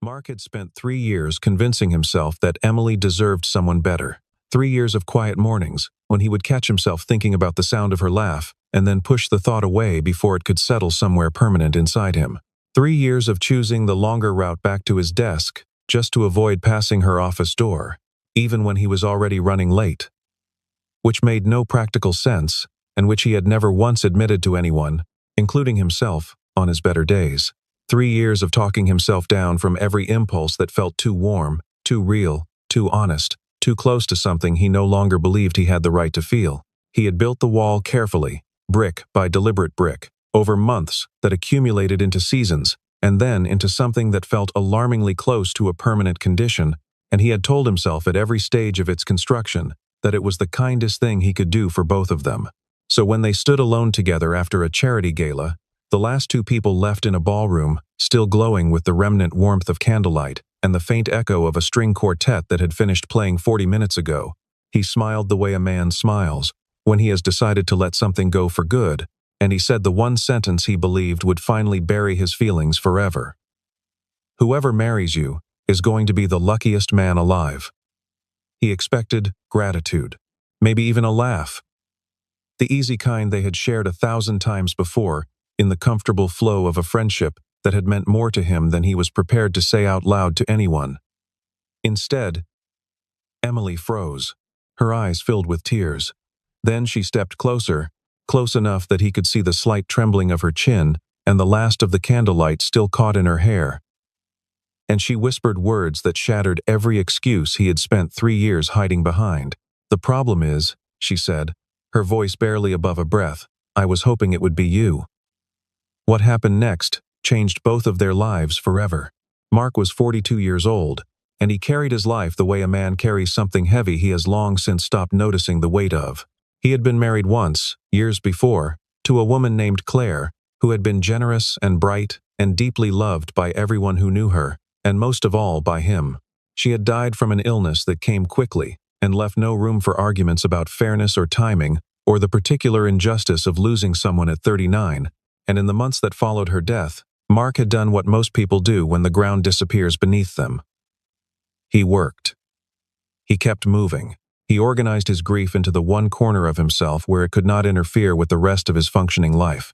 Mark had spent 3 years convincing himself that Emily deserved someone better. 3 years of quiet mornings, when he would catch himself thinking about the sound of her laugh, and then push the thought away before it could settle somewhere permanent inside him. 3 years of choosing the longer route back to his desk, just to avoid passing her office door, even when he was already running late. Which made no practical sense, and which he had never once admitted to anyone, including himself, on his better days. 3 years of talking himself down from every impulse that felt too warm, too real, too honest, too close to something he no longer believed he had the right to feel. He had built the wall carefully, brick by deliberate brick, over months that accumulated into seasons, and then into something that felt alarmingly close to a permanent condition, and he had told himself at every stage of its construction that it was the kindest thing he could do for both of them. So when they stood alone together after a charity gala, the last two people left in a ballroom, still glowing with the remnant warmth of candlelight and the faint echo of a string quartet that had finished playing 40 minutes ago, he smiled the way a man smiles when he has decided to let something go for good, and he said the one sentence he believed would finally bury his feelings forever. Whoever marries you is going to be the luckiest man alive. He expected gratitude, maybe even a laugh. The easy kind they had shared 1,000 times before, in the comfortable flow of a friendship that had meant more to him than he was prepared to say out loud to anyone. Instead, Emily froze, her eyes filled with tears. Then she stepped closer, close enough that he could see the slight trembling of her chin and the last of the candlelight still caught in her hair. And she whispered words that shattered every excuse he had spent 3 years hiding behind. "The problem is," she said, her voice barely above a breath, "I was hoping it would be you." What happened next changed both of their lives forever. Mark was 42 years old, and he carried his life the way a man carries something heavy he has long since stopped noticing the weight of. He had been married once, years before, to a woman named Claire, who had been generous and bright and deeply loved by everyone who knew her, and most of all by him. She had died from an illness that came quickly and left no room for arguments about fairness or timing or the particular injustice of losing someone at 39, and in the months that followed her death, Mark had done what most people do when the ground disappears beneath them. He worked. He kept moving. He organized his grief into the one corner of himself where it could not interfere with the rest of his functioning life.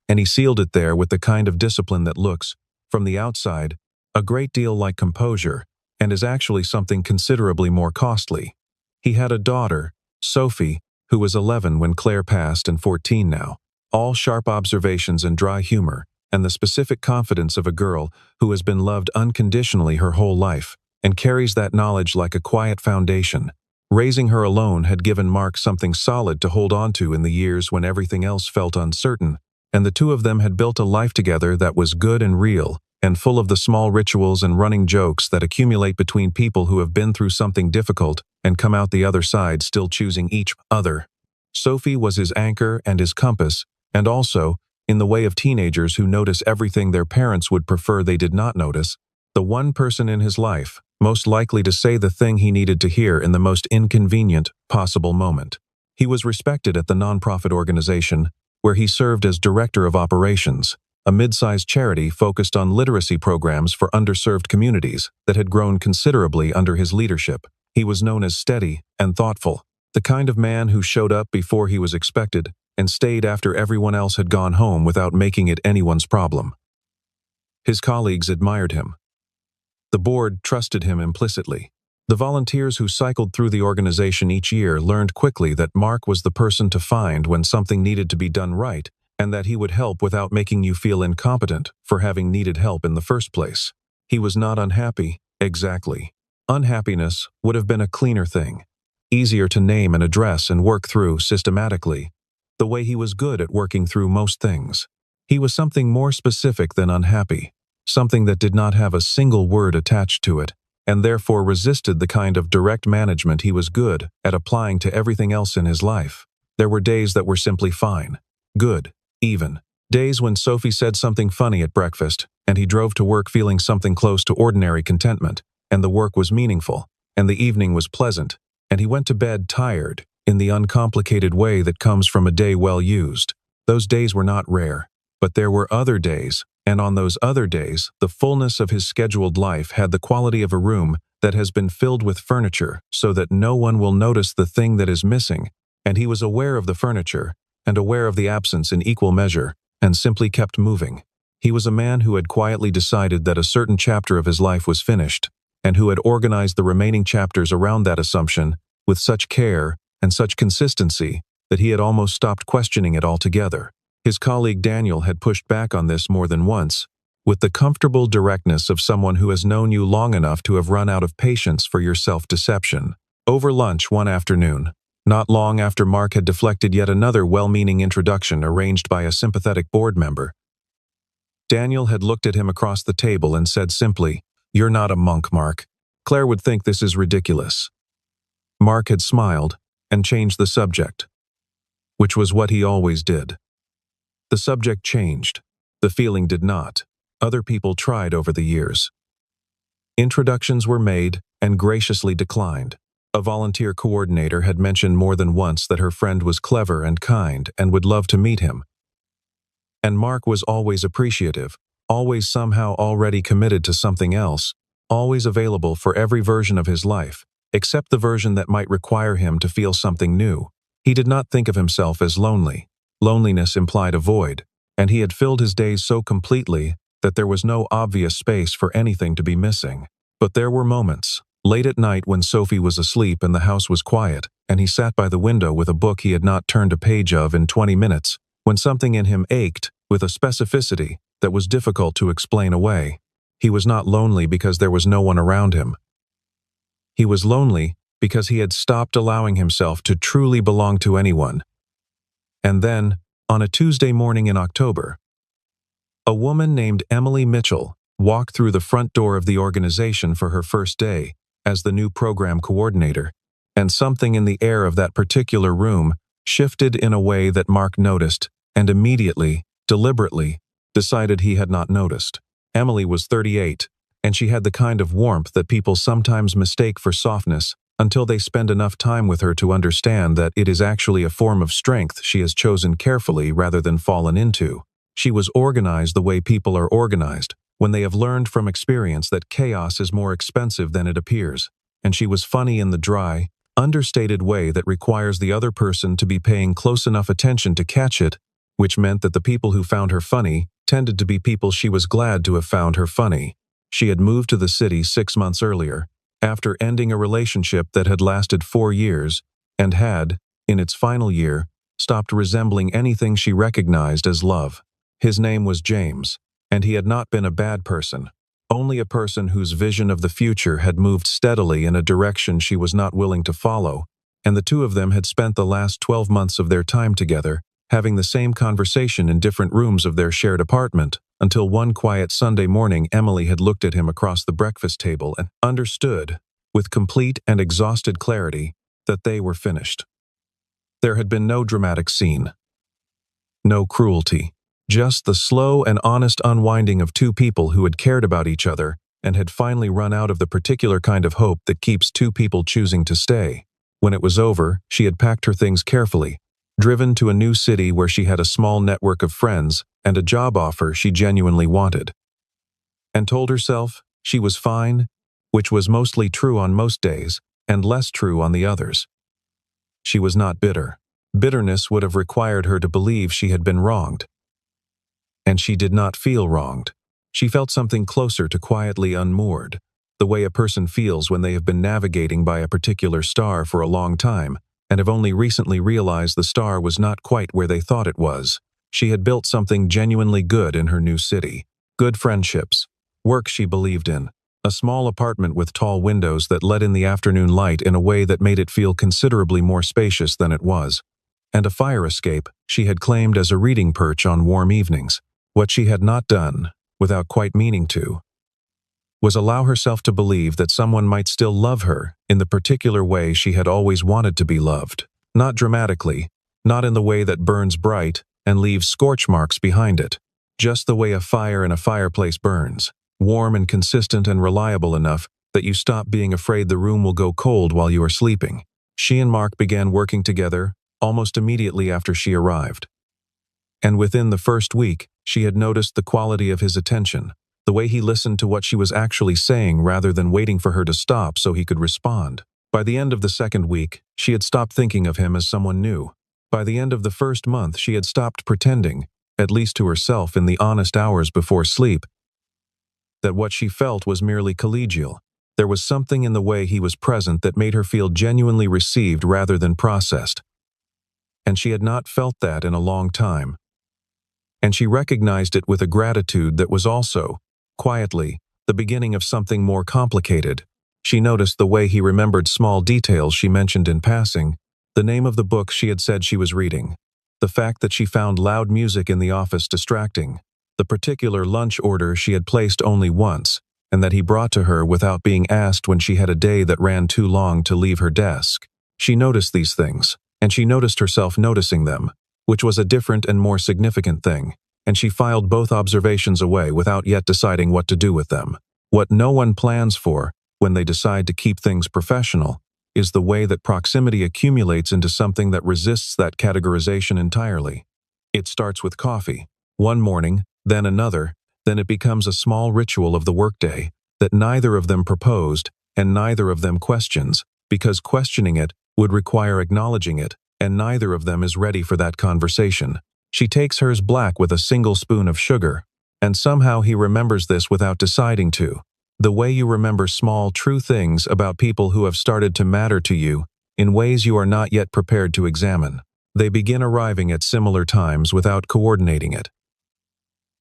And he sealed it there with the kind of discipline that looks, from the outside, a great deal like composure, and is actually something considerably more costly. He had a daughter, Sophie, who was 11 when Claire passed and 14 now. All sharp observations and dry humor, and the specific confidence of a girl who has been loved unconditionally her whole life, and carries that knowledge like a quiet foundation. Raising her alone had given Mark something solid to hold on to in the years when everything else felt uncertain, and the two of them had built a life together that was good and real, and full of the small rituals and running jokes that accumulate between people who have been through something difficult and come out the other side still choosing each other. Sophie was his anchor and his compass, and also, in the way of teenagers who notice everything their parents would prefer they did not notice, the one person in his life most likely to say the thing he needed to hear in the most inconvenient possible moment. He was respected at the nonprofit organization, where he served as director of operations, a mid-sized charity focused on literacy programs for underserved communities that had grown considerably under his leadership. He was known as steady and thoughtful, the kind of man who showed up before he was expected and stayed after everyone else had gone home without making it anyone's problem. His colleagues admired him. The board trusted him implicitly. The volunteers who cycled through the organization each year learned quickly that Mark was the person to find when something needed to be done right, and that he would help without making you feel incompetent for having needed help in the first place. He was not unhappy, exactly. Unhappiness would have been a cleaner thing, easier to name and address and work through systematically, the way he was good at working through most things. He was something more specific than unhappy, something that did not have a single word attached to it, and therefore resisted the kind of direct management he was good at applying to everything else in his life. There were days that were simply fine, good, even. Days when Sophie said something funny at breakfast, and he drove to work feeling something close to ordinary contentment, and the work was meaningful, and the evening was pleasant, and he went to bed tired, in the uncomplicated way that comes from a day well used. Those days were not rare, but there were other days, And on those other days, the fullness of his scheduled life had the quality of a room that has been filled with furniture so that no one will notice the thing that is missing, and he was aware of the furniture and aware of the absence in equal measure, and simply kept moving. He was a man who had quietly decided that a certain chapter of his life was finished, and who had organized the remaining chapters around that assumption with such care and such consistency that he had almost stopped questioning it altogether. His colleague Daniel had pushed back on this more than once, with the comfortable directness of someone who has known you long enough to have run out of patience for your self-deception. Over lunch one afternoon, not long after Mark had deflected yet another well-meaning introduction arranged by a sympathetic board member, Daniel had looked at him across the table and said simply, "You're not a monk, Mark. Claire would think this is ridiculous." Mark had smiled and changed the subject, which was what he always did. The subject changed. The feeling did not. Other people tried over the years. Introductions were made and graciously declined. A volunteer coordinator had mentioned more than once that her friend was clever and kind and would love to meet him. And Mark was always appreciative, always somehow already committed to something else, always available for every version of his life, except the version that might require him to feel something new. He did not think of himself as lonely. Loneliness implied a void, and he had filled his days so completely that there was no obvious space for anything to be missing. But there were moments, late at night when Sophie was asleep and the house was quiet, and he sat by the window with a book he had not turned a page of in 20 minutes, when something in him ached with a specificity that was difficult to explain away. He was not lonely because there was no one around him. He was lonely because he had stopped allowing himself to truly belong to anyone. And then, on a Tuesday morning in October, a woman named Emily Mitchell walked through the front door of the organization for her first day as the new program coordinator, and something in the air of that particular room shifted in a way that Mark noticed and immediately, deliberately, decided he had not noticed. Emily was 38, and she had the kind of warmth that people sometimes mistake for softness until they spend enough time with her to understand that it is actually a form of strength she has chosen carefully rather than fallen into. She was organized the way people are organized, when they have learned from experience that chaos is more expensive than it appears, and she was funny in the dry, understated way that requires the other person to be paying close enough attention to catch it, which meant that the people who found her funny tended to be people she was glad to have found her funny. She had moved to the city 6 months earlier, after ending a relationship that had lasted 4 years, and had, in its final year, stopped resembling anything she recognized as love. His name was James, and he had not been a bad person, only a person whose vision of the future had moved steadily in a direction she was not willing to follow, and the two of them had spent the last 12 months of their time together, having the same conversation in different rooms of their shared apartment, until one quiet Sunday morning Emily had looked at him across the breakfast table and understood, with complete and exhausted clarity, that they were finished. There had been no dramatic scene, no cruelty, just the slow and honest unwinding of two people who had cared about each other and had finally run out of the particular kind of hope that keeps two people choosing to stay. When it was over, she had packed her things carefully, driven to a new city where she had a small network of friends and a job offer she genuinely wanted, and told herself she was fine, which was mostly true on most days and less true on the others. She was not bitter. Bitterness would have required her to believe she had been wronged. And she did not feel wronged. She felt something closer to quietly unmoored, the way a person feels when they have been navigating by a particular star for a long time and have only recently realized the star was not quite where they thought it was. She had built something genuinely good in her new city. Good friendships, work she believed in, a small apartment with tall windows that let in the afternoon light in a way that made it feel considerably more spacious than it was, and a fire escape she had claimed as a reading perch on warm evenings. What she had not done, without quite meaning to, was allow herself to believe that someone might still love her in the particular way she had always wanted to be loved. Not dramatically, not in the way that burns bright and leaves scorch marks behind it, just the way a fire in a fireplace burns, warm and consistent and reliable enough that you stop being afraid the room will go cold while you are sleeping. She and Mark began working together almost immediately after she arrived. And within the first week, She had noticed the quality of his attention, the way he listened to what she was actually saying rather than waiting for her to stop so he could respond. By the end of the second week, she had stopped thinking of him as someone new. By the end of the first month, she had stopped pretending, at least to herself in the honest hours before sleep, that what she felt was merely collegial. There was something in the way he was present that made her feel genuinely received rather than processed. And she had not felt that in a long time. And she recognized it with a gratitude that was also, quietly, the beginning of something more complicated. She noticed the way he remembered small details she mentioned in passing, the name of the book she had said she was reading, the fact that she found loud music in the office distracting, the particular lunch order she had placed only once, and that he brought to her without being asked when she had a day that ran too long to leave her desk. She noticed these things, and she noticed herself noticing them, which was a different and more significant thing, and she filed both observations away without yet deciding what to do with them. What no one plans for, when they decide to keep things professional, is the way that proximity accumulates into something that resists that categorization entirely. It starts with coffee, one morning, then another, then it becomes a small ritual of the workday that neither of them proposed and neither of them questions, because questioning it would require acknowledging it, and neither of them is ready for that conversation. She takes hers black with a single spoon of sugar, and somehow he remembers this without deciding to. The way you remember small, true things about people who have started to matter to you in ways you are not yet prepared to examine. They begin arriving at similar times without coordinating it.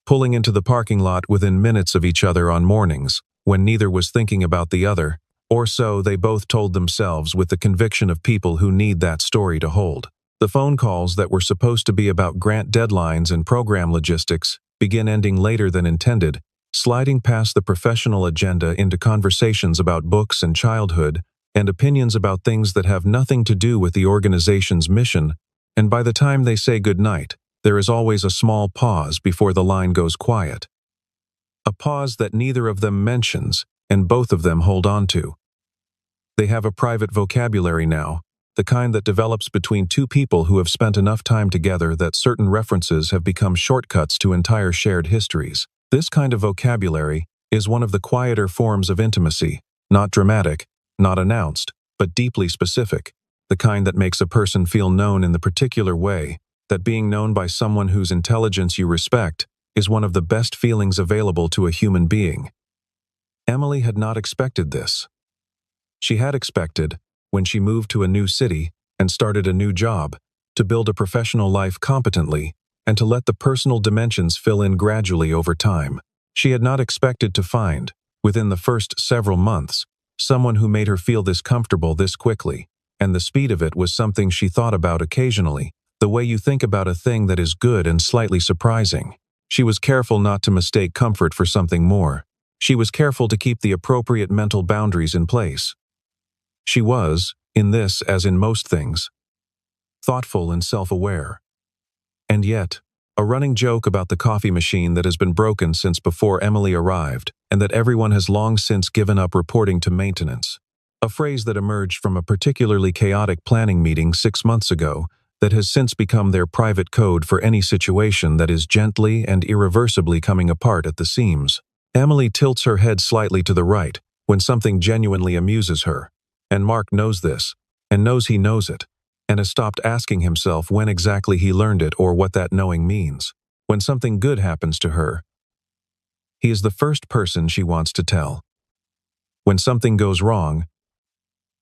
Pulling into the parking lot within minutes of each other on mornings, when neither was thinking about the other, or so they both told themselves with the conviction of people who need that story to hold. The phone calls that were supposed to be about grant deadlines and program logistics begin ending later than intended, sliding past the professional agenda into conversations about books and childhood, and opinions about things that have nothing to do with the organization's mission, and by the time they say goodnight, there is always a small pause before the line goes quiet. A pause that neither of them mentions, and both of them hold on to. They have a private vocabulary now, the kind that develops between two people who have spent enough time together that certain references have become shortcuts to entire shared histories. This kind of vocabulary is one of the quieter forms of intimacy, not dramatic, not announced, but deeply specific, the kind that makes a person feel known in the particular way, that being known by someone whose intelligence you respect is one of the best feelings available to a human being. Emily had not expected this. She had expected, when she moved to a new city and started a new job, to build a professional life competently and to let the personal dimensions fill in gradually over time. She had not expected to find, within the first several months, someone who made her feel this comfortable this quickly, and the speed of it was something she thought about occasionally, the way you think about a thing that is good and slightly surprising. She was careful not to mistake comfort for something more. She was careful to keep the appropriate mental boundaries in place. She was, in this as in most things, thoughtful and self-aware. And yet, a running joke about the coffee machine that has been broken since before Emily arrived, and that everyone has long since given up reporting to maintenance. A phrase that emerged from a particularly chaotic planning meeting 6 months ago that has since become their private code for any situation that is gently and irreversibly coming apart at the seams. Emily tilts her head slightly to the right when something genuinely amuses her, and Mark knows this, and knows he knows it, and has stopped asking himself when exactly he learned it or what that knowing means. When something good happens to her, he is the first person she wants to tell. When something goes wrong,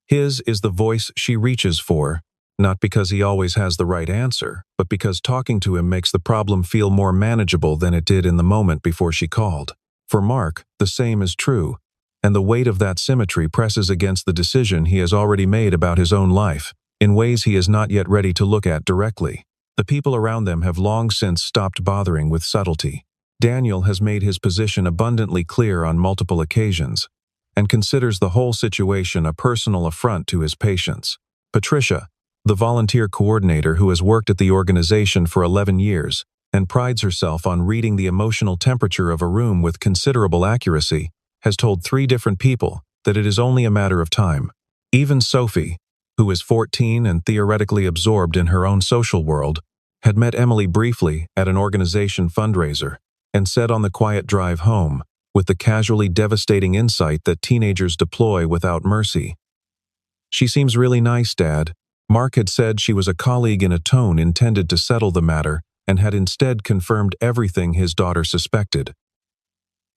his is the voice she reaches for, not because he always has the right answer, but because talking to him makes the problem feel more manageable than it did in the moment before she called. For Mark, the same is true, and the weight of that symmetry presses against the decision he has already made about his own life, in ways he is not yet ready to look at directly. The people around them have long since stopped bothering with subtlety. Daniel has made his position abundantly clear on multiple occasions, and considers the whole situation a personal affront to his patients. Patricia, the volunteer coordinator who has worked at the organization for 11 years and prides herself on reading the emotional temperature of a room with considerable accuracy, has told 3 different people that it is only a matter of time. Even Sophie, who is 14 and theoretically absorbed in her own social world, had met Emily briefly at an organization fundraiser and said on the quiet drive home, with the casually devastating insight that teenagers deploy without mercy. "She seems really nice, Dad." Mark had said she was a colleague in a tone intended to settle the matter and had instead confirmed everything his daughter suspected.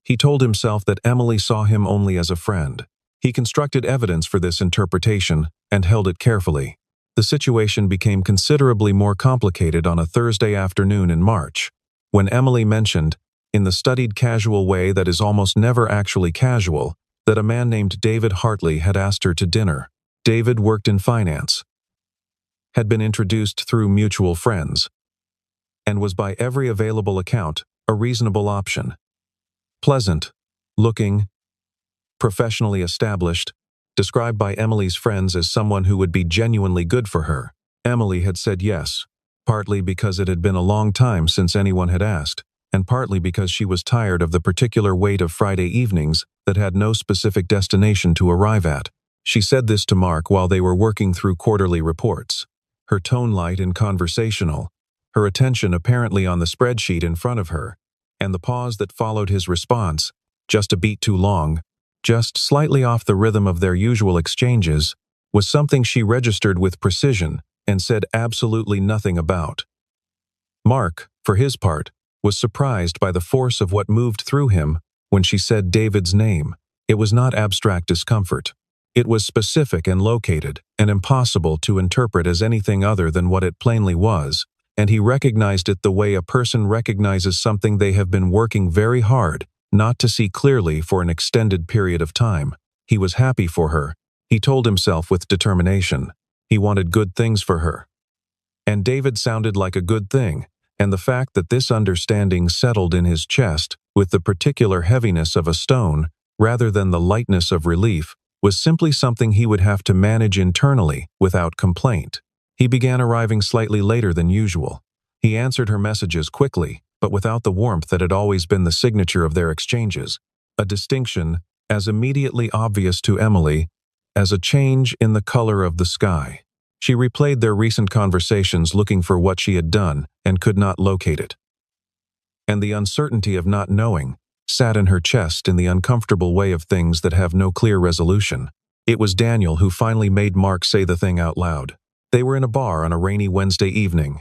He told himself that Emily saw him only as a friend. He constructed evidence for this interpretation and held it carefully. The situation became considerably more complicated on a Thursday afternoon in March, when Emily mentioned, in the studied casual way that is almost never actually casual, that a man named David Hartley had asked her to dinner. David worked in finance, had been introduced through mutual friends, and was by every available account a reasonable option. Pleasant, looking, professionally established, described by Emily's friends as someone who would be genuinely good for her. Emily had said yes, partly because it had been a long time since anyone had asked, and partly because she was tired of the particular weight of Friday evenings that had no specific destination to arrive at. She said this to Mark while they were working through quarterly reports, her tone light and conversational, her attention apparently on the spreadsheet in front of her, and the pause that followed his response, just a beat too long, just slightly off the rhythm of their usual exchanges, was something she registered with precision and said absolutely nothing about. Mark, for his part, was surprised by the force of what moved through him when she said David's name. It was not abstract discomfort. It was specific and located, and impossible to interpret as anything other than what it plainly was, and he recognized it the way a person recognizes something they have been working very hard not to see clearly for an extended period of time. He was happy for her, he told himself with determination. He wanted good things for her. And David sounded like a good thing, and the fact that this understanding settled in his chest with the particular heaviness of a stone rather than the lightness of relief was simply something he would have to manage internally without complaint. He began arriving slightly later than usual. He answered her messages quickly, but without the warmth that had always been the signature of their exchanges, a distinction as immediately obvious to Emily as a change in the color of the sky. She replayed their recent conversations looking for what she had done and could not locate it. And the uncertainty of not knowing sat in her chest in the uncomfortable way of things that have no clear resolution. It was Daniel who finally made Mark say the thing out loud. They were in a bar on a rainy Wednesday evening.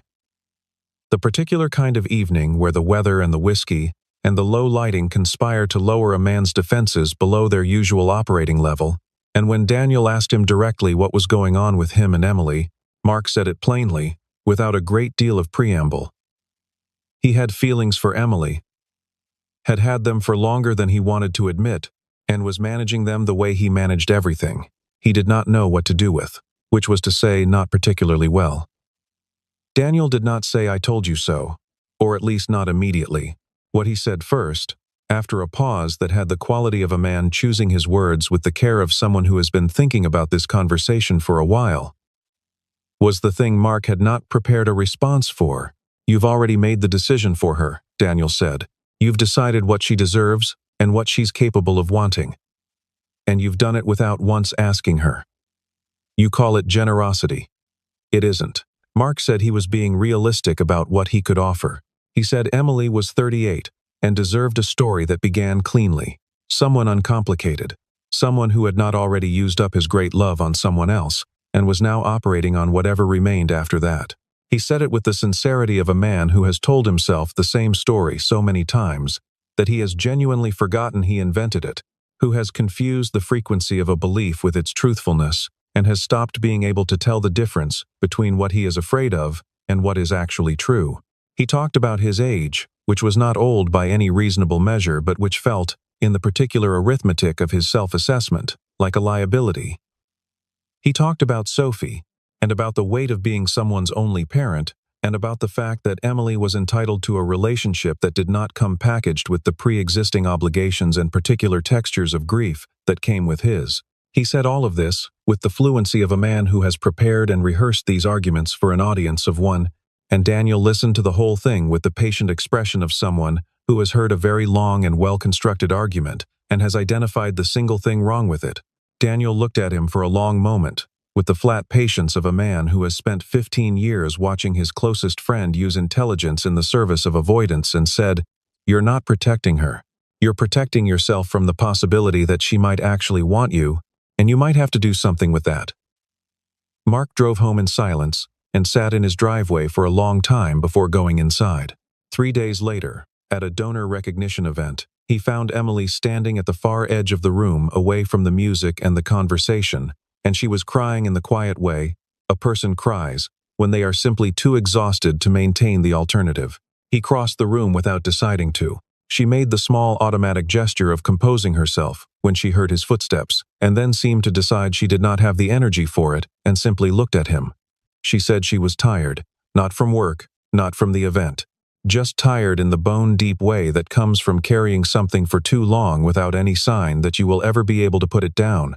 The particular kind of evening where the weather and the whiskey and the low lighting conspire to lower a man's defenses below their usual operating level, and when Daniel asked him directly what was going on with him and Emily, Mark said it plainly, without a great deal of preamble. He had feelings for Emily, had had them for longer than he wanted to admit, and was managing them the way he managed everything he did not know what to do with, which was to say, not particularly well. Daniel did not say "I told you so," or at least not immediately. What he said first, after a pause that had the quality of a man choosing his words with the care of someone who has been thinking about this conversation for a while, was the thing Mark had not prepared a response for. "You've already made the decision for her," Daniel said. "You've decided what she deserves and what she's capable of wanting. And you've done it without once asking her. You call it generosity. It isn't." Mark said he was being realistic about what he could offer. He said Emily was 38 and deserved a story that began cleanly. Someone uncomplicated. Someone who had not already used up his great love on someone else and was now operating on whatever remained after that. He said it with the sincerity of a man who has told himself the same story so many times that he has genuinely forgotten he invented it, who has confused the frequency of a belief with its truthfulness, and has stopped being able to tell the difference between what he is afraid of and what is actually true. He talked about his age, which was not old by any reasonable measure but which felt, in the particular arithmetic of his self-assessment, like a liability. He talked about Sophie, and about the weight of being someone's only parent, and about the fact that Emily was entitled to a relationship that did not come packaged with the pre-existing obligations and particular textures of grief that came with his. He said all of this with the fluency of a man who has prepared and rehearsed these arguments for an audience of one, and Daniel listened to the whole thing with the patient expression of someone who has heard a very long and well-constructed argument and has identified the single thing wrong with it. Daniel looked at him for a long moment, with the flat patience of a man who has spent 15 years watching his closest friend use intelligence in the service of avoidance, and said, "You're not protecting her. You're protecting yourself from the possibility that she might actually want you, and you might have to do something with that." Mark drove home in silence and sat in his driveway for a long time before going inside. 3 days later, at a donor recognition event, he found Emily standing at the far edge of the room away from the music and the conversation, and she was crying in the quiet way a person cries when they are simply too exhausted to maintain the alternative. He crossed the room without deciding to. She made the small automatic gesture of composing herself when she heard his footsteps, and then seemed to decide she did not have the energy for it and simply looked at him. She said she was tired, not from work, not from the event. Just tired in the bone-deep way that comes from carrying something for too long without any sign that you will ever be able to put it down.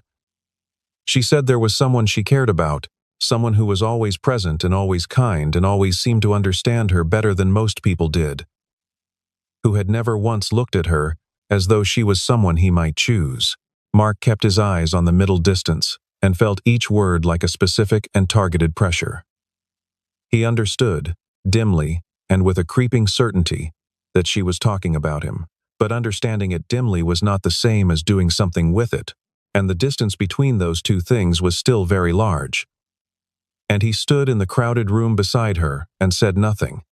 She said there was someone she cared about, someone who was always present and always kind and always seemed to understand her better than most people did, who had never once looked at her as though she was someone he might choose. Mark kept his eyes on the middle distance and felt each word like a specific and targeted pressure. He understood, dimly and with a creeping certainty, that she was talking about him, but understanding it dimly was not the same as doing something with it, and the distance between those two things was still very large. And he stood in the crowded room beside her and said nothing.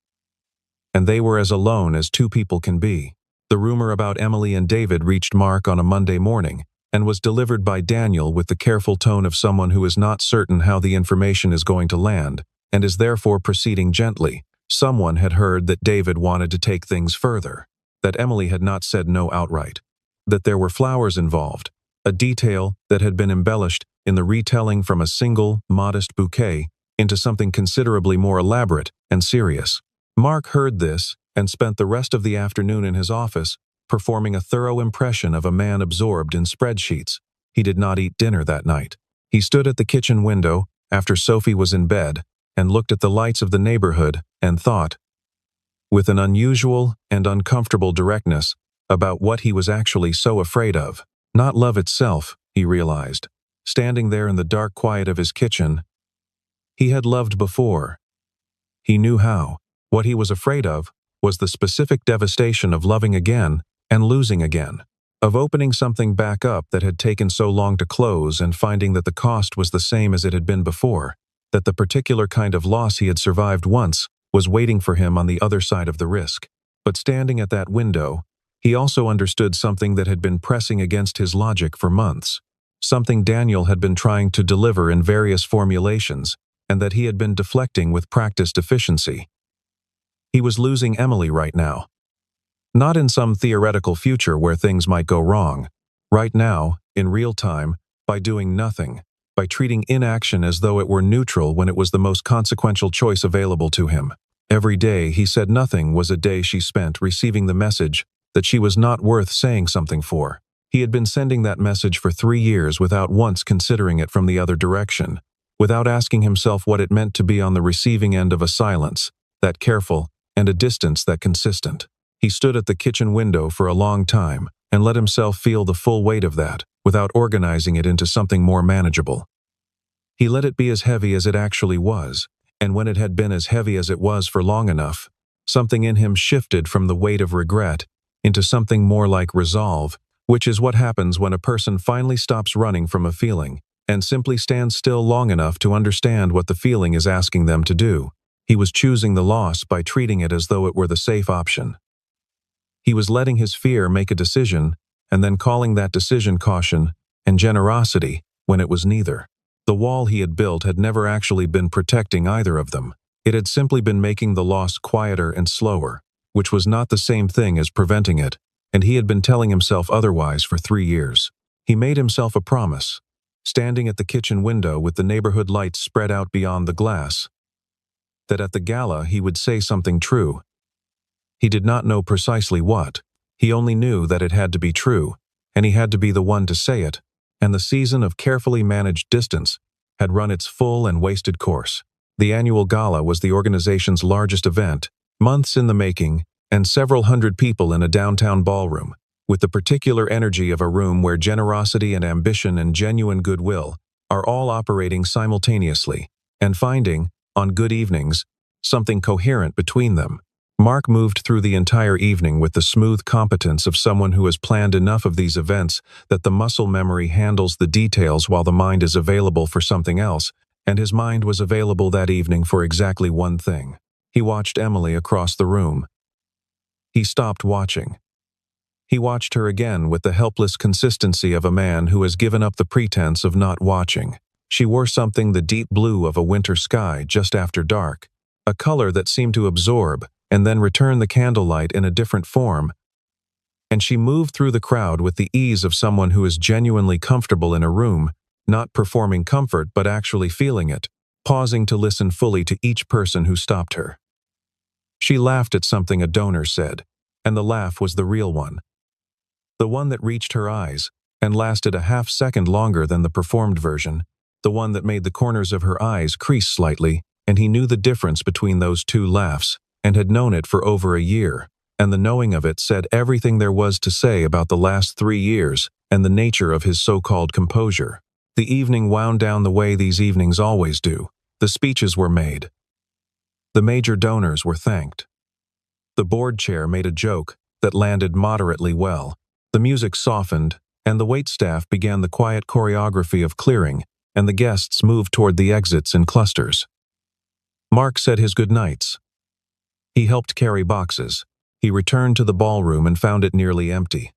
And they were as alone as two people can be. The rumor about Emily and David reached Mark on a Monday morning, and was delivered by Daniel with the careful tone of someone who is not certain how the information is going to land, and is therefore proceeding gently. Someone had heard that David wanted to take things further, that Emily had not said no outright, that there were flowers involved, a detail that had been embellished in the retelling from a single, modest bouquet into something considerably more elaborate and serious. Mark heard this and spent the rest of the afternoon in his office, performing a thorough impression of a man absorbed in spreadsheets. He did not eat dinner that night. He stood at the kitchen window after Sophie was in bed and looked at the lights of the neighborhood and thought, with an unusual and uncomfortable directness, about what he was actually so afraid of. Not love itself, he realized. Standing there in the dark quiet of his kitchen, he had loved before. He knew how. What he was afraid of was the specific devastation of loving again and losing again, of opening something back up that had taken so long to close and finding that the cost was the same as it had been before, that the particular kind of loss he had survived once was waiting for him on the other side of the risk. But standing at that window, he also understood something that had been pressing against his logic for months, something Daniel had been trying to deliver in various formulations, and that he had been deflecting with practiced efficiency. He was losing Emily right now. Not in some theoretical future where things might go wrong. Right now, in real time, by doing nothing, by treating inaction as though it were neutral when it was the most consequential choice available to him. Every day he said nothing was a day she spent receiving the message that she was not worth saying something for. He had been sending that message for 3 years without once considering it from the other direction, without asking himself what it meant to be on the receiving end of a silence, that careful, and a distance that consistent. He stood at the kitchen window for a long time and let himself feel the full weight of that, without organizing it into something more manageable. He let it be as heavy as it actually was, and when it had been as heavy as it was for long enough, something in him shifted from the weight of regret into something more like resolve, which is what happens when a person finally stops running from a feeling and simply stands still long enough to understand what the feeling is asking them to do. He was choosing the loss by treating it as though it were the safe option. He was letting his fear make a decision and then calling that decision caution and generosity when it was neither. The wall he had built had never actually been protecting either of them. It had simply been making the loss quieter and slower, which was not the same thing as preventing it, and he had been telling himself otherwise for 3 years. He made himself a promise, standing at the kitchen window with the neighborhood lights spread out beyond the glass, that at the gala he would say something true. He did not know precisely what. He only knew that it had to be true, and he had to be the one to say it, and the season of carefully managed distance had run its full and wasted course. The annual gala was the organization's largest event, months in the making, and several hundred people in a downtown ballroom, with the particular energy of a room where generosity and ambition and genuine goodwill are all operating simultaneously, and finding, on good evenings, something coherent between them. Mark moved through the entire evening with the smooth competence of someone who has planned enough of these events that the muscle memory handles the details while the mind is available for something else, and his mind was available that evening for exactly one thing. He watched Emily across the room. He stopped watching. He watched her again with the helpless consistency of a man who has given up the pretense of not watching. She wore something the deep blue of a winter sky just after dark, a color that seemed to absorb and then return the candlelight in a different form, and she moved through the crowd with the ease of someone who is genuinely comfortable in a room, not performing comfort but actually feeling it, pausing to listen fully to each person who stopped her. She laughed at something a donor said, and the laugh was the real one. The one that reached her eyes, and lasted a half-second longer than the performed version, the one that made the corners of her eyes crease slightly, and he knew the difference between those two laughs, and had known it for over a year, and the knowing of it said everything there was to say about the last 3 years and the nature of his so-called composure. The evening wound down the way these evenings always do. The speeches were made. The major donors were thanked. The board chair made a joke that landed moderately well. The music softened, and the waitstaff began the quiet choreography of clearing, and the guests moved toward the exits in clusters. Mark said his goodnights. He helped carry boxes. He returned to the ballroom and found it nearly empty.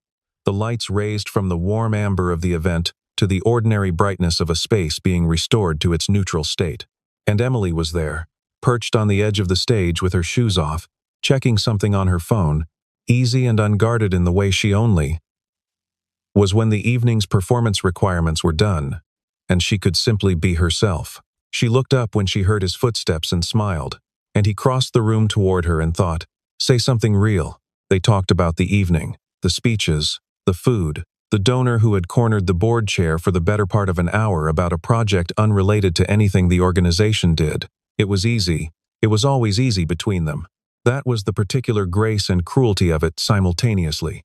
The lights raised from the warm amber of the event to the ordinary brightness of a space being restored to its neutral state. And Emily was there, perched on the edge of the stage with her shoes off, checking something on her phone, easy and unguarded in the way she only was when the evening's performance requirements were done, and she could simply be herself. She looked up when she heard his footsteps and smiled, and he crossed the room toward her and thought, say something real. They talked about the evening, the speeches, the food, the donor who had cornered the board chair for the better part of an hour about a project unrelated to anything the organization did. It was easy. It was always easy between them. That was the particular grace and cruelty of it simultaneously.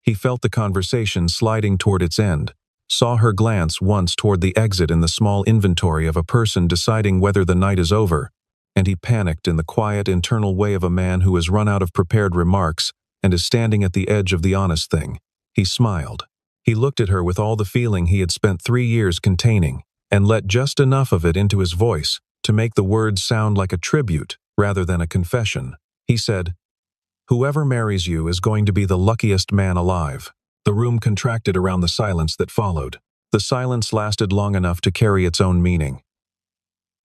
He felt the conversation sliding toward its end, saw her glance once toward the exit in the small inventory of a person deciding whether the night is over, and he panicked in the quiet internal way of a man who has run out of prepared remarks and is standing at the edge of the honest thing. He smiled. He looked at her with all the feeling he had spent 3 years containing, and let just enough of it into his voice to make the words sound like a tribute rather than a confession. He said, "Whoever marries you is going to be the luckiest man alive." The room contracted around the silence that followed. The silence lasted long enough to carry its own meaning.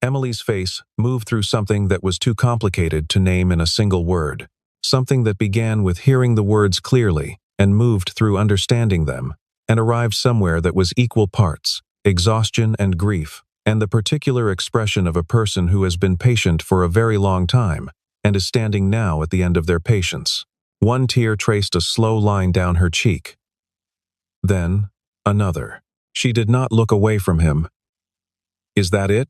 Emily's face moved through something that was too complicated to name in a single word, something that began with hearing the words clearly and moved through understanding them, and arrived somewhere that was equal parts exhaustion and grief, and the particular expression of a person who has been patient for a very long time and is standing now at the end of their patience. One tear traced a slow line down her cheek. Then, another. She did not look away from him. "Is that it?"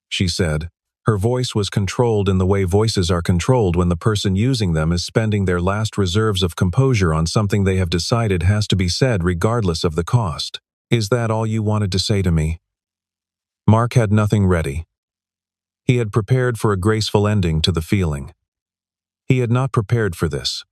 she said. Her voice was controlled in the way voices are controlled when the person using them is spending their last reserves of composure on something they have decided has to be said regardless of the cost. "Is that all you wanted to say to me?" Mark had nothing ready. He had prepared for a graceful ending to the feeling. He had not prepared for this.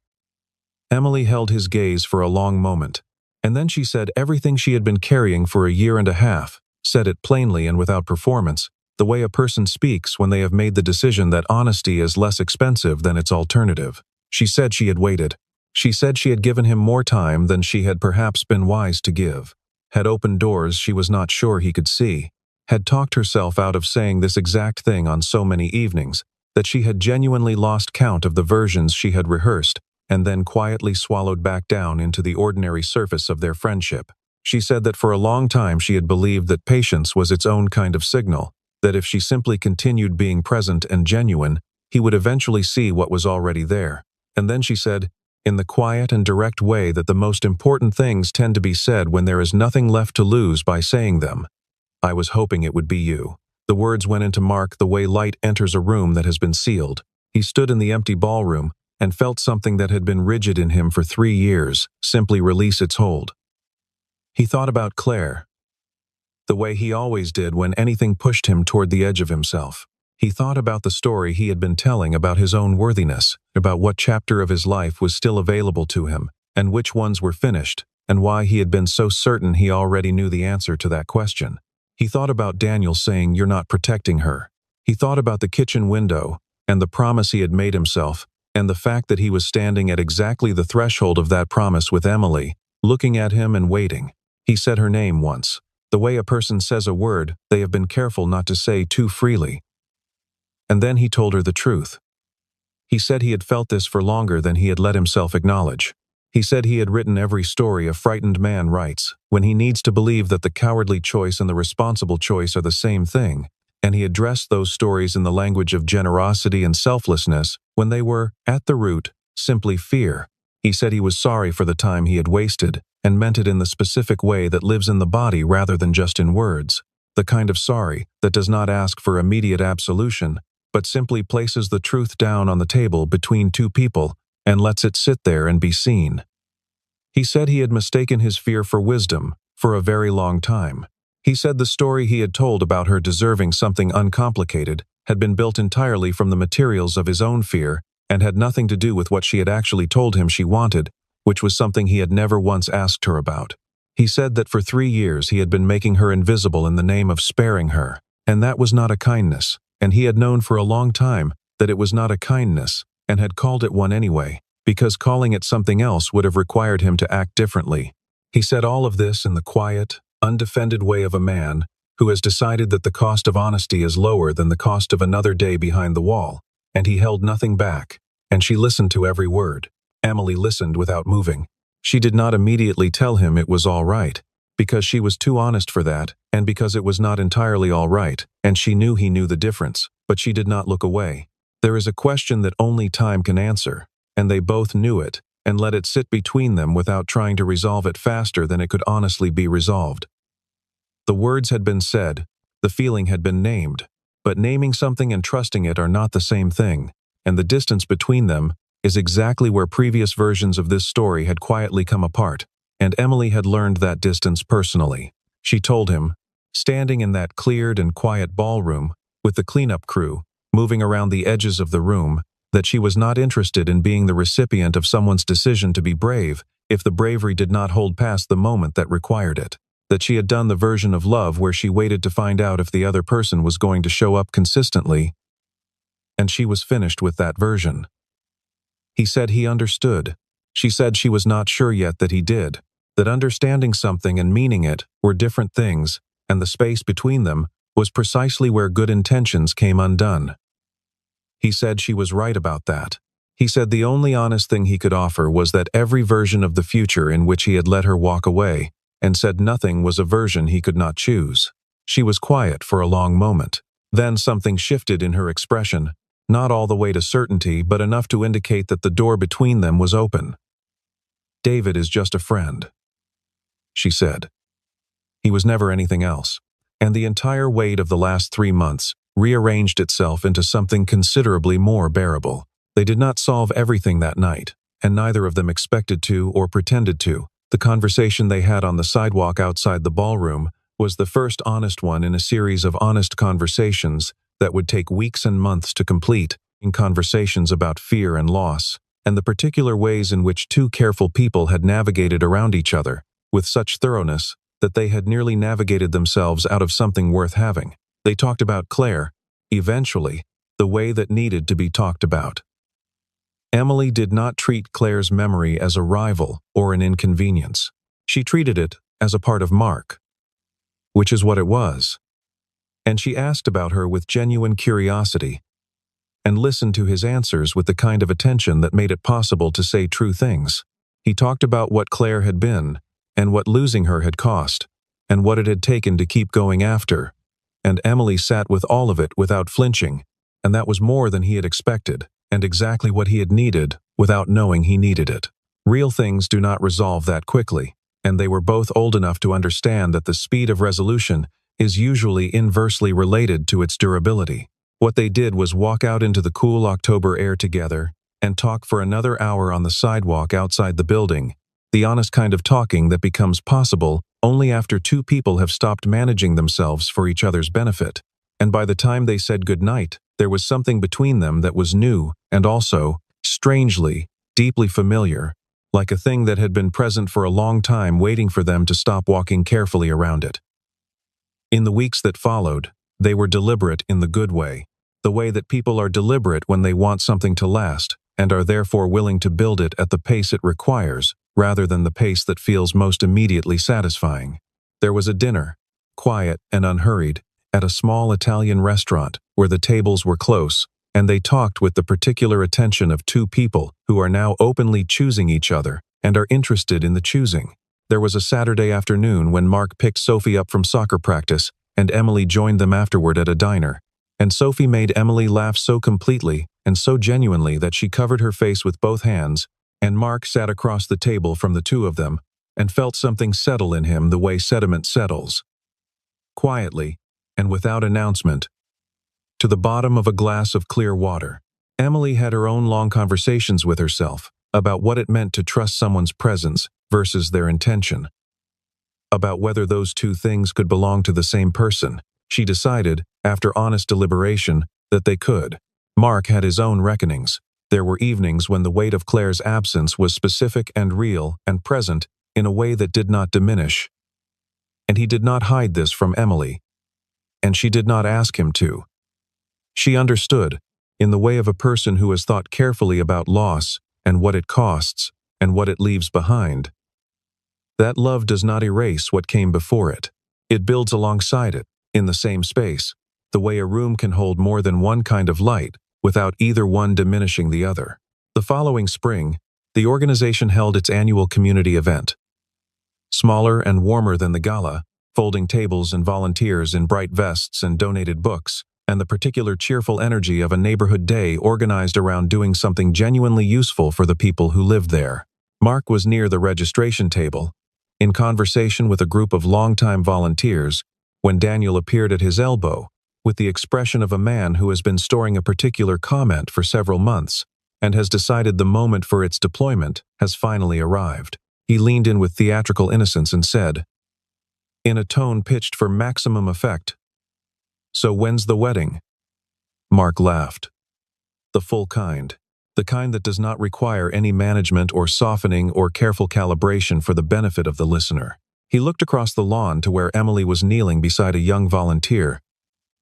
Emily held his gaze for a long moment, and then she said everything she had been carrying for a year and a half, said it plainly and without performance, the way a person speaks when they have made the decision that honesty is less expensive than its alternative. She said she had waited. She said she had given him more time than she had perhaps been wise to give, had opened doors she was not sure he could see, had talked herself out of saying this exact thing on so many evenings, that she had genuinely lost count of the versions she had rehearsed, and then quietly swallowed back down into the ordinary surface of their friendship. She said that for a long time she had believed that patience was its own kind of signal, that if she simply continued being present and genuine, he would eventually see what was already there. And then she said, in the quiet and direct way that the most important things tend to be said when there is nothing left to lose by saying them, "I was hoping it would be you." The words went into Mark the way light enters a room that has been sealed. He stood in the empty ballroom and felt something that had been rigid in him for 3 years simply release its hold. He thought about Claire. the way he always did when anything pushed him toward the edge of himself. He thought about the story he had been telling about his own worthiness, about what chapter of his life was still available to him, and which ones were finished, and why he had been so certain he already knew the answer to that question. He thought about Daniel saying, "You're not protecting her." He thought about the kitchen window, and the promise he had made himself, and the fact that he was standing at exactly the threshold of that promise with Emily, looking at him and waiting. He said her name once. The way a person says a word they have been careful not to say too freely. And then he told her the truth. He said he had felt this for longer than he had let himself acknowledge. He said he had written every story a frightened man writes, when he needs to believe that the cowardly choice and the responsible choice are the same thing, and he addressed those stories in the language of generosity and selflessness when they were, at the root, simply fear. He said he was sorry for the time he had wasted, and meant it in the specific way that lives in the body rather than just in words, the kind of sorry that does not ask for immediate absolution, but simply places the truth down on the table between two people and lets it sit there and be seen. He said he had mistaken his fear for wisdom for a very long time. He said the story he had told about her deserving something uncomplicated had been built entirely from the materials of his own fear and had nothing to do with what she had actually told him she wanted, which was something he had never once asked her about. He said that for 3 years he had been making her invisible in the name of sparing her, and that was not a kindness. And he had known for a long time that it was not a kindness, and had called it one anyway, because calling it something else would have required him to act differently. He said all of this in the quiet, undefended way of a man who has decided that the cost of honesty is lower than the cost of another day behind the wall, and he held nothing back, and she listened to every word. Emily listened without moving. She did not immediately tell him it was all right, because she was too honest for that, and because it was not entirely all right, and she knew he knew the difference, but she did not look away. There is a question that only time can answer, and they both knew it, and let it sit between them without trying to resolve it faster than it could honestly be resolved. The words had been said, the feeling had been named, but naming something and trusting it are not the same thing, and the distance between them is exactly where previous versions of this story had quietly come apart. And Emily had learned that distance personally. She told him, standing in that cleared and quiet ballroom, with the cleanup crew, moving around the edges of the room, that she was not interested in being the recipient of someone's decision to be brave if the bravery did not hold past the moment that required it. That she had done the version of love where she waited to find out if the other person was going to show up consistently, and she was finished with that version. He said he understood. She said she was not sure yet that he did. That understanding something and meaning it were different things, and the space between them was precisely where good intentions came undone. He said she was right about that. He said the only honest thing he could offer was that every version of the future in which he had let her walk away, and said nothing was a version he could not choose. She was quiet for a long moment. Then something shifted in her expression, not all the way to certainty, but enough to indicate that the door between them was open. "David is just a friend," she said. He was never anything else, and the entire weight of the last 3 months rearranged itself into something considerably more bearable. They did not solve everything that night, and neither of them expected to or pretended to. The conversation they had on the sidewalk outside the ballroom was the first honest one in a series of honest conversations that would take weeks and months to complete, in conversations about fear and loss, and the particular ways in which two careful people had navigated around each other, with such thoroughness that they had nearly navigated themselves out of something worth having. They talked about Claire, eventually, the way that needed to be talked about. Emily did not treat Claire's memory as a rival or an inconvenience. She treated it as a part of Mark, which is what it was. And she asked about her with genuine curiosity, and listened to his answers with the kind of attention that made it possible to say true things. He talked about what Claire had been, and what losing her had cost, and what it had taken to keep going after, and Emily sat with all of it without flinching, and that was more than he had expected, and exactly what he had needed without knowing he needed it. Real things do not resolve that quickly, and they were both old enough to understand that the speed of resolution is usually inversely related to its durability. What they did was walk out into the cool October air together and talk for another hour on the sidewalk outside the building, the honest kind of talking that becomes possible only after two people have stopped managing themselves for each other's benefit. And by the time they said goodnight, there was something between them that was new and also, strangely, deeply familiar, like a thing that had been present for a long time waiting for them to stop walking carefully around it. In the weeks that followed, they were deliberate in the good way, the way that people are deliberate when they want something to last and are therefore willing to build it at the pace it requires, rather than the pace that feels most immediately satisfying. There was a dinner, quiet and unhurried, at a small Italian restaurant where the tables were close, and they talked with the particular attention of two people who are now openly choosing each other and are interested in the choosing. There was a Saturday afternoon when Mark picked Sophie up from soccer practice, and Emily joined them afterward at a diner. And Sophie made Emily laugh so completely and so genuinely that she covered her face with both hands, and Mark sat across the table from the two of them and felt something settle in him the way sediment settles. Quietly, and without announcement, to the bottom of a glass of clear water, Emily had her own long conversations with herself about what it meant to trust someone's presence versus their intention. About whether those two things could belong to the same person. She decided, after honest deliberation, that they could. Mark had his own reckonings. There were evenings when the weight of Claire's absence was specific and real and present in a way that did not diminish. And he did not hide this from Emily. And she did not ask him to. She understood, in the way of a person who has thought carefully about loss and what it costs and what it leaves behind. That love does not erase what came before it. It builds alongside it, in the same space, the way a room can hold more than one kind of light without either one diminishing the other. The following spring, the organization held its annual community event. Smaller and warmer than the gala, folding tables and volunteers in bright vests and donated books, and the particular cheerful energy of a neighborhood day organized around doing something genuinely useful for the people who lived there. Mark was near the registration table, in conversation with a group of longtime volunteers, when Daniel appeared at his elbow, with the expression of a man who has been storing a particular comment for several months, and has decided the moment for its deployment has finally arrived. He leaned in with theatrical innocence and said, in a tone pitched for maximum effect, "So when's the wedding?" Mark laughed. The full kind. The kind that does not require any management or softening or careful calibration for the benefit of the listener. He looked across the lawn to where Emily was kneeling beside a young volunteer,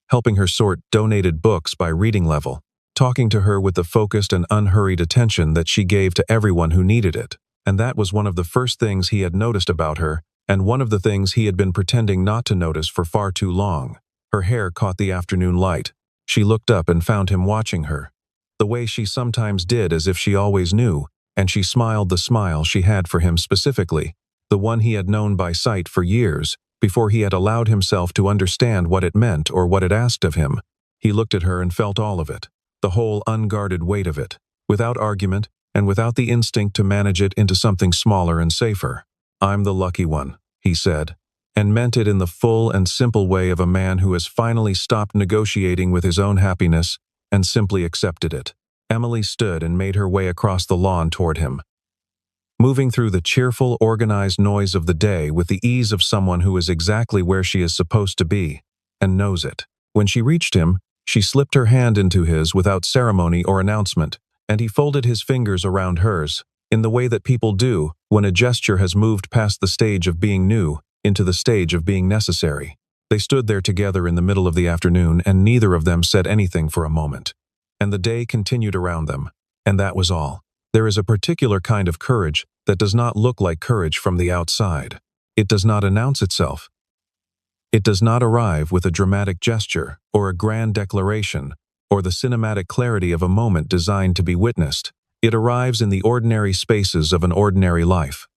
helping her sort donated books by reading level, talking to her with the focused and unhurried attention that she gave to everyone who needed it. And that was one of the first things he had noticed about her, and one of the things he had been pretending not to notice for far too long. Her hair caught the afternoon light. She looked up and found him watching her, the way she sometimes did as if she always knew, and she smiled the smile she had for him specifically, the one he had known by sight for years, before he had allowed himself to understand what it meant or what it asked of him. He looked at her and felt all of it, the whole unguarded weight of it, without argument and without the instinct to manage it into something smaller and safer. "I'm the lucky one," he said, and meant it in the full and simple way of a man who has finally stopped negotiating with his own happiness and simply accepted it. Emily stood and made her way across the lawn toward him, moving through the cheerful, organized noise of the day with the ease of someone who is exactly where she is supposed to be, and knows it. When she reached him, she slipped her hand into his without ceremony or announcement, and he folded his fingers around hers, in the way that people do when a gesture has moved past the stage of being new into the stage of being necessary. They stood there together in the middle of the afternoon, and neither of them said anything for a moment. And the day continued around them, and that was all. There is a particular kind of courage that does not look like courage from the outside. It does not announce itself. It does not arrive with a dramatic gesture or a grand declaration or the cinematic clarity of a moment designed to be witnessed. It arrives in the ordinary spaces of an ordinary life.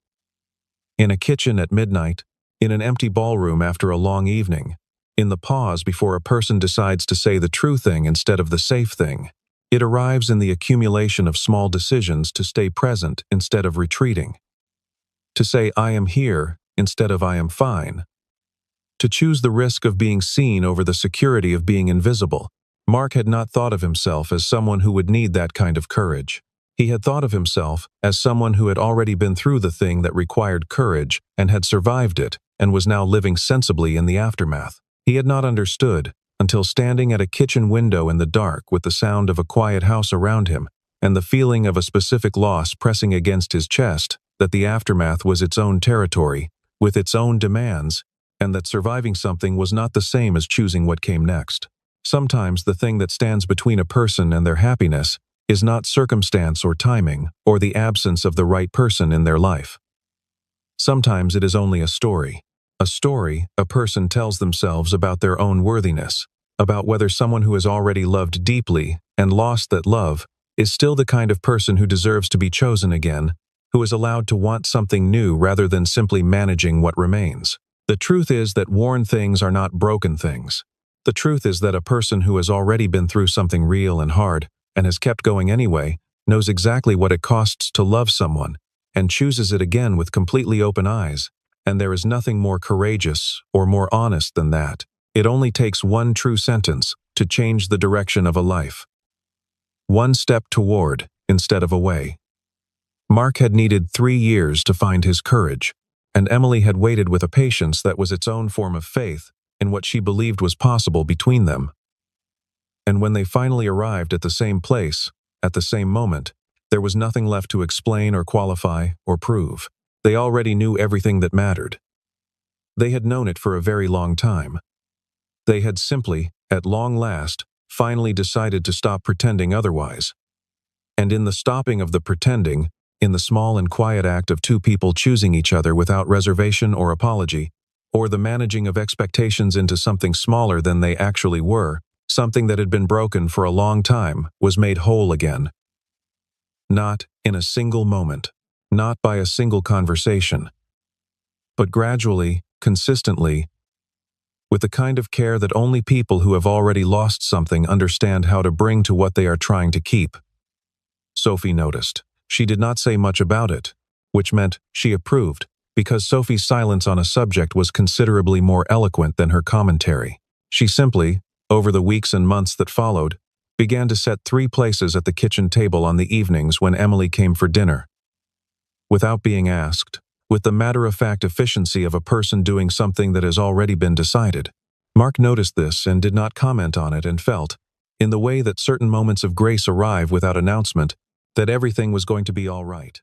In a kitchen at midnight, in an empty ballroom after a long evening, in the pause before a person decides to say the true thing instead of the safe thing. It arrives in the accumulation of small decisions to stay present instead of retreating. To say "I am here" instead of "I am fine." To choose the risk of being seen over the security of being invisible. Mark had not thought of himself as someone who would need that kind of courage. He had thought of himself as someone who had already been through the thing that required courage and had survived it, and was now living sensibly in the aftermath. He had not understood, until standing at a kitchen window in the dark with the sound of a quiet house around him, and the feeling of a specific loss pressing against his chest, that the aftermath was its own territory, with its own demands, and that surviving something was not the same as choosing what came next. Sometimes the thing that stands between a person and their happiness is not circumstance or timing, or the absence of the right person in their life. Sometimes it is only a story. A story a person tells themselves about their own worthiness, about whether someone who has already loved deeply and lost that love is still the kind of person who deserves to be chosen again, who is allowed to want something new rather than simply managing what remains. The truth is that worn things are not broken things. The truth is that a person who has already been through something real and hard and has kept going anyway knows exactly what it costs to love someone and chooses it again with completely open eyes, and there is nothing more courageous or more honest than that. It only takes one true sentence to change the direction of a life. One step toward instead of away. Mark had needed 3 years to find his courage, and Emily had waited with a patience that was its own form of faith in what she believed was possible between them. And when they finally arrived at the same place, at the same moment, there was nothing left to explain or qualify or prove. They already knew everything that mattered. They had known it for a very long time. They had simply, at long last, finally decided to stop pretending otherwise. And in the stopping of the pretending, in the small and quiet act of two people choosing each other without reservation or apology, or the managing of expectations into something smaller than they actually were, something that had been broken for a long time was made whole again. Not in a single moment, not by a single conversation, but gradually, consistently, with the kind of care that only people who have already lost something understand how to bring to what they are trying to keep. Sophie noticed. She did not say much about it, which meant she approved, because Sophie's silence on a subject was considerably more eloquent than her commentary. She simply, over the weeks and months that followed, began to set 3 places at the kitchen table on the evenings when Emily came for dinner. Without being asked, with the matter-of-fact efficiency of a person doing something that has already been decided. Mark noticed this and did not comment on it and felt, in the way that certain moments of grace arrive without announcement, that everything was going to be all right.